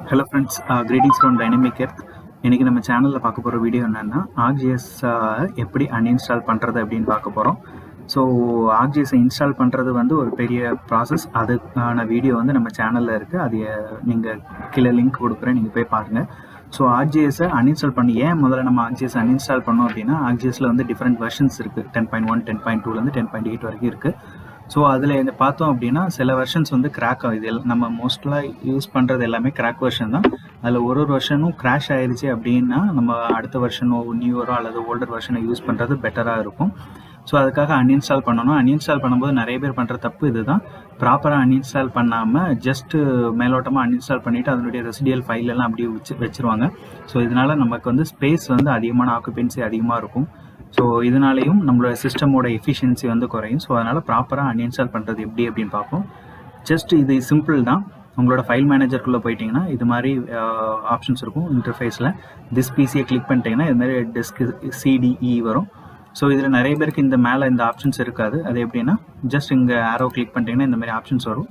Hello friends, greetings from Dynamic Earth. இன்றைக்கி நம்ம சேனலில் பார்க்க போகிற வீடியோ என்னென்னா ArcGIS எப்படி அன்இன்ஸ்டால் பண்ணுறது அப்படின்னு பார்க்க போகிறோம். ஸோ ArcGIS இன்ஸ்டால் பண்ணுறது வந்து ஒரு பெரிய ப்ராசஸ். அதுக்கான வீடியோ வந்து நம்ம சேனலில் இருக்குது. அது நீங்கள் கீழே லிங்க் கொடுக்குறேன், நீங்கள் போய் பாருங்கள். ஸோ ArcGIS அன்இன்ஸ்டால் பண்ணி ஏன் முதல்ல நம்ம ArcGIS அன்இன்ஸ்டால் பண்ணோம் அப்படின்னா, ArcGISல வந்து டிஃப்ரெண்ட் வெர்ஷன்ஸ் இருக்குது. 10.1 10.2லேருந்து 10.8 வரைக்கும் இருக்குது. ஸோ அதில் பார்த்தோம் அப்படின்னா சில வெர்ஷன்ஸ் வந்து கிராக் ஆகுது. நம்ம மோஸ்ட்லாக யூஸ் பண்ணுறது எல்லாமே கிராக் வெர்ஷன் தான். அதில் ஒரு வெர்ஷனும் கிராஷ் ஆயிடுச்சு அப்படின்னா நம்ம அடுத்த வெர்ஷனோ நியூவரோ அல்லது ஓல்டர் வெர்ஷனை யூஸ் பண்ணுறது பெட்டராக இருக்கும். ஸோ அதுக்காக அன்இன்ஸ்டால் பண்ணணும். அன்இன்ஸ்டால் பண்ணும்போது நிறைய பேர் பண்ணுற தப்பு இதுதான். ப்ராப்பராக அன்இன்ஸ்டால் பண்ணாமல் ஜஸ்ட்டு மேலோட்டமாக அன்இன்ஸ்டால் பண்ணிவிட்டு அதனுடைய ரெசிடியல் ஃபைல் எல்லாம் அப்படியே வச்சுருவாங்க. ஸோ இதனால் நமக்கு வந்து ஸ்பேஸ் வந்து அதிகமான ஆக்குபென்சி அதிகமாக இருக்கும். ஸோ இதனாலேயும் நம்மளோட சிஸ்டமோட எஃபிஷியன்சி வந்து குறையும். ஸோ அதனால் ப்ராப்பராக அன்இன்ஸ்டால் பண்ணுறது எப்படி அப்படின்னு பார்ப்போம். ஜஸ்ட் இது சிம்பிள் தான். உங்களோட ஃபைல் மேனேஜருக்குள்ளே போயிட்டிங்கன்னா இது மாதிரி ஆப்ஷன்ஸ் இருக்கும். இன்டர்ஃபேஸில் திஸ் பிசியை கிளிக் பண்ணிட்டீங்கன்னா இது மாதிரி டெஸ்க் சிடிஇ வரும். ஸோ இதில் நிறைய பேருக்கு இந்த மேலே இந்த ஆப்ஷன்ஸ் இருக்காது. அது எப்படின்னா ஜஸ்ட் இங்கே ஆரோ கிளிக் பண்ணிட்டீங்கன்னா இந்த மாதிரி ஆப்ஷன்ஸ் வரும்.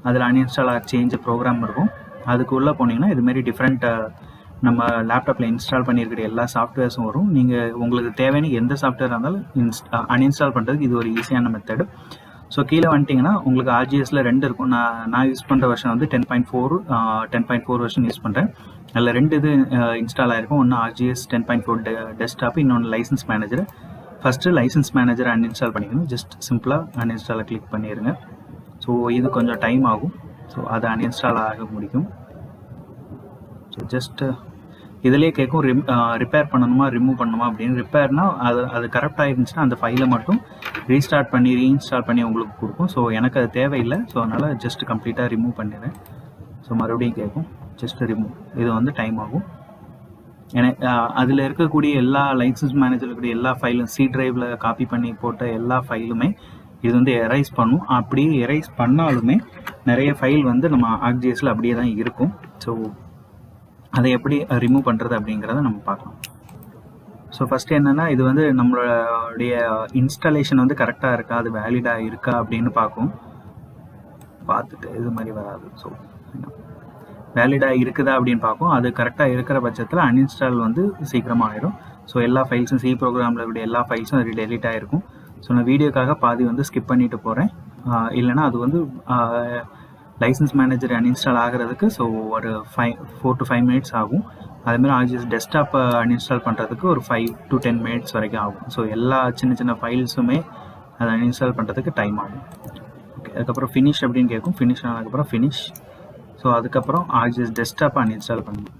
அதில் அன்இன்ஸ்டால் ஆர் சேஞ்ச் ப்ரோக்ராம் இருக்கும். அதுக்குள்ளே போனீங்கன்னா இதுமாரி டிஃப்ரெண்ட் நம்ம லேப்டாப்பில் இன்ஸ்டால் பண்ணியிருக்கிற எல்லா சாஃப்ட்வேர்ஸும் வரும். நீங்கள் உங்களுக்கு தேவையான எந்த சாஃப்ட்வேர் இருந்தாலும் அன்இன்ஸ்டால் பண்ணுறதுக்கு இது ஒரு ஈஸியான மெத்தடு. ஸோ கீழே வந்துட்டிங்கன்னா உங்களுக்கு ArcGISல 2 இருக்கும். நான் யூஸ் பண்ணுற வெர்ஷன் வந்து 10.4 வெர்ஷன் யூஸ் பண்ணுறேன். அதில் 2 இது இன்ஸ்டால் ஆகிருக்கும். ஒன்று ArcGIS 10.4 டெஸ்க்டாப், இன்னொன்று லைசன்ஸ் மேனேஜர். ஃபஸ்ட்டு லைசன்ஸ் மேனேஜரை அன்இன்ஸ்டால் பண்ணிக்கணும். ஜஸ்ட் சிம்பிளாக அன்இன்ஸ்டாலை கிளிக் பண்ணிடுங்க. ஸோ இது கொஞ்சம் டைம் ஆகும். ஸோ அது அன்இன்ஸ்டால் ஆக முடியும். ஸோ ஜஸ்ட்டு இதிலே கேட்கும் ரிப்பேர் பண்ணணுமா ரிமூவ் பண்ணணுமா அப்படின்னு. ரிப்பேர்னா அது கரெக்டாக இருந்துச்சுன்னா அந்த ஃபைலை மட்டும் ரீஸ்டார்ட் பண்ணி ரீஇன்ஸ்டால் பண்ணி உங்களுக்கு கொடுக்கும். ஸோ எனக்கு அது தேவையில்லை. ஸோ அதனால் ஜஸ்ட் கம்ப்ளீட்டாக ரிமூவ் பண்ணிடுறேன். ஸோ மறுபடியும் கேட்கும் ஜஸ்ட் ரிமூவ். இது வந்து டைம் ஆகும். அதில் இருக்கக்கூடிய எல்லா லைசன்ஸ் மேனேஜரில் இருக்கக்கூடிய எல்லா ஃபைலும் சி டிரைவில் காப்பி பண்ணி போட்ட எல்லா ஃபைலுமே இது வந்து எரைஸ் பண்ணும். அப்படியே எரைஸ் பண்ணாலுமே நிறைய ஃபைல் வந்து நம்ம ArcGISல அப்படியே தான் இருக்கும். ஸோ அதை எப்படி ரிமூவ் பண்ணுறது அப்படிங்கிறத நம்ம பார்க்கலாம். ஸோ ஃபஸ்ட்டு என்னென்னா இது வந்து நம்மளுடைய இன்ஸ்டாலேஷன் வந்து கரெக்டாக இருக்கா, அது வேலிடாக இருக்கா அப்படின்னு பார்த்துட்டு இது மாதிரி வராது. ஸோ வேலிடாக இருக்குதா அப்படின்னு பார்க்கும். அது கரெக்டாக இருக்கிற பட்சத்தில் அன்இன்ஸ்டால் வந்து சீக்கிரமாக ஆயிடும். ஸோ எல்லா ஃபைல்ஸும் சி ப்ரோக்ராமில் இருக்கக்கூடிய எல்லா ஃபைல்ஸும் அது டெலீட் ஆகிருக்கும். ஸோ நான் வீடியோக்காக பாதி வந்து ஸ்கிப் பண்ணிட்டு போகிறேன். இல்லைனா அது வந்து லைசன்ஸ் மேனேஜர் அன்இன்ஸ்டால் ஆகிறதுக்கு ஸோ ஒரு 4 to 5 மினிட்ஸ் ஆகும். அதேமாதிரி ArcGIS டெஸ்க்டாப்பை அன்இன்ஸ்டால் பண்ணுறதுக்கு ஒரு 5 to 10 மினிட்ஸ் வரைக்கும் ஆகும். ஸோ எல்லா சின்ன ஃபைல்ஸுமே அதை அன்இன்ஸ்டால் பண்ணுறதுக்கு டைம் ஆகும். ஓகே, அதுக்கப்புறம் ஃபினிஷ் அப்படின்னு கேட்கும். ஃபினிஷ் ஆனதுக்கப்புறம் ஃபினிஷ். ஸோ அதுக்கப்புறம் ArcGIS டெஸ்க்டாப்பை அன்இன்ஸ்டால் பண்ணணும்.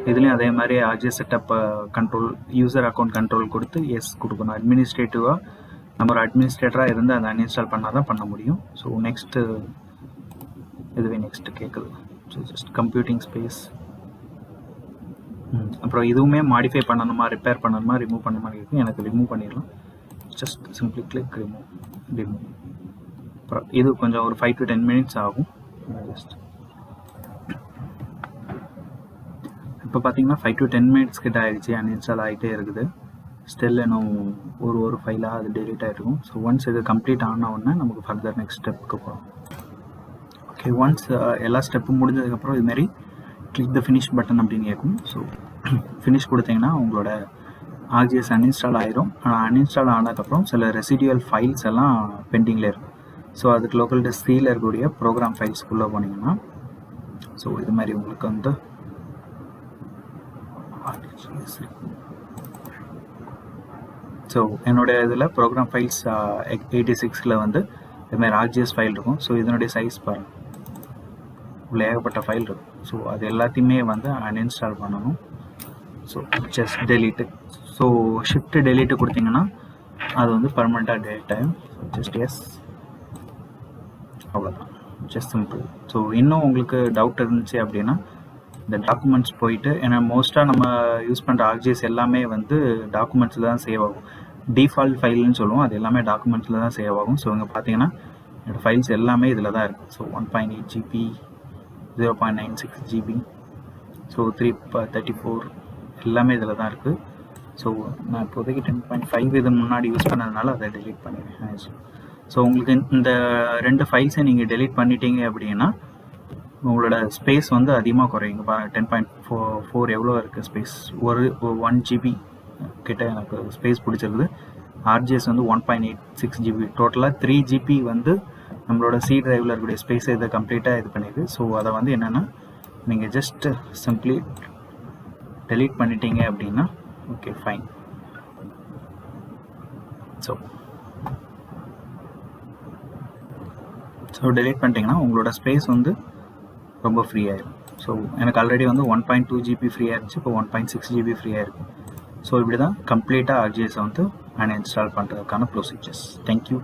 இதுலேயும் அதே மாதிரி ArcGIS setup control user account control கொடுத்து எஸ் கொடுக்கணும். அட்மினிஸ்ட்ரேட்டிவாக நம்ம ஒரு அட்மினிஸ்ட்ரேட்டராக இருந்து அதை அன்இன்ஸ்டால் பண்ணால் தான் பண்ண முடியும். ஸோ நெக்ஸ்ட்டு இதுவே நெக்ஸ்ட்டு கேட்குது. So just computing space. அப்புறம் இதுவுமே மாடிஃபை பண்ணணுமா ரிப்பேர் பண்ணணுமா ரிமூவ் பண்ண மாதிரி இருக்குது. எனக்கு ரிமூவ் பண்ணிடலாம். Just simply click remove. அப்புறம் இது கொஞ்சம் ஒரு 5 to 10 மினிட்ஸ் ஆகும். ஜஸ்ட் இப்போ பார்த்தீங்கன்னா 5 to 10 மினிட்ஸ் கிட்ட ஆகிடுச்சு. அன்இன்ஸ்டால் ஆகிட்டே இருக்குது. ஸ்டில் இன்னும் ஒரு ஃபைலாக அது டெலீட் ஆகிருக்கும். ஸோ ஒன்ஸ் இது கம்ப்ளீட் ஆன உடனே நமக்கு ஃபர்தர் நெக்ஸ்ட் ஸ்டெப்புக்கு போகிறோம். ஓகே, ஒன்ஸ் எல்லா ஸ்டெப்பும் முடிஞ்சதுக்கப்புறம் இதுமாரி கிளிக் த ஃபினிஷ் பட்டன் அப்படின்னு கேட்கும். ஸோ ஃபினிஷ் கொடுத்தீங்கன்னா உங்களோட ArcGIS அன்இன்ஸ்டால் ஆயிரும். ஆனால் அன்இன்ஸ்டால் ஆனதுக்கப்புறம் சில ரெசிடியல் ஃபைல்ஸ் எல்லாம் பெண்டிங்கில் இருக்கும். ஸோ அதுக்கு லோக்கல் டெஸ்க் சியில் இருக்கக்கூடிய ப்ரோக்ராம் ஃபைல்ஸ்க்குள்ளே போனீங்கன்னா ஸோ இது மாதிரி உங்களுக்கு வந்து ஸோ என்னுடைய இதில் ப்ரோக்ராம் ஃபைல்ஸ் 86ல் வந்து இதுமாதிரி ArcGIS ஃபைல் இருக்கும். ஸோ இதனுடைய சைஸ் பாருங்கள், உள்ள ஏகப்பட்ட ஃபைல் இருக்கும். ஸோ அது எல்லாத்தையுமே வந்து அன்இன்ஸ்டால் பண்ணணும். So just delete. So shift delete கொடுத்தீங்கன்னா அது வந்து பர்மனெண்ட்டாக டெலீட் ஆகும். ஜஸ்ட் எஸ், அவ்வளோதான். Just simple. ஸோ இன்னும் உங்களுக்கு டவுட் இருந்துச்சு அப்படின்னா இந்த டாக்குமெண்ட்ஸ் போயிட்டு, ஏன்னா மோஸ்ட்டாக நம்ம யூஸ் பண்ணுற ArcGIS எல்லாமே வந்து டாக்குமெண்ட்ஸில் தான் சேவ் ஆகும். டிஃபால்ட் ஃபைல்னு சொல்லுவோம், அது எல்லாமே டாக்குமெண்ட்ஸில் தான் சேவ் ஆகும். ஸோ இங்கே பார்த்தீங்கன்னா என்னோடய ஃபைல்ஸ் எல்லாமே இதில் தான் இருக்குது. ஸோ 1.8 GB, 0.96 GB, ஸோ 334 எல்லாமே இதில் தான் இருக்குது. ஸோ நான் இப்போதைக்கு 10.5 இது முன்னாடி யூஸ் பண்ணதுனால அதை டெலீட் பண்ணிடுறேன். ஸோ உங்களுக்கு இந்த 2 ஃபைல்ஸை நீங்கள் டெலீட் பண்ணிட்டீங்க அப்படின்னா உங்களோட ஸ்பேஸ் வந்து அதிகமாக குறையுங்க. பாருங்கள் 10.4 எவ்வளோ இருக்குது ஸ்பேஸ். ஒரு 1 GB கிட்ட எனக்கு ஸ்பேஸ் பிடிச்சிருக்குது. ஆர்ஜிஎஸ் வந்து 1.86 GB. டோட்டலாக 3 GB வந்து நம்மளோட சி டிரைவில் இருக்கக்கூடிய ஸ்பேஸை இதை கம்ப்ளீட்டாக இது பண்ணிடுது. ஸோ அதை வந்து என்னென்னா நீங்கள் ஜஸ்ட் சிம்பிளி டெலீட் பண்ணிட்டீங்க அப்படின்னா ஓகே ஃபைன். ஸோ டெலீட் பண்ணிட்டீங்கன்னா உங்களோட ஸ்பேஸ் வந்து ரொம்ப ஃப்ரீ ஆயிடும். ஸோ எனக்கு ஆல்ரெடி வந்து 1.2 GB ஃப்ரீயாக இருந்துச்சு, இப்போ 1.6 GB ஃப்ரீயாக இருக்குது. ஸோ இப்படி தான் கம்ப்ளீட்டாக ஆர்ஜிஎஸை வந்து அன்இன்ஸ்டால் பண்ணுறதுக்கான ப்ரொசீஜர்ஸ். தேங்க்யூ.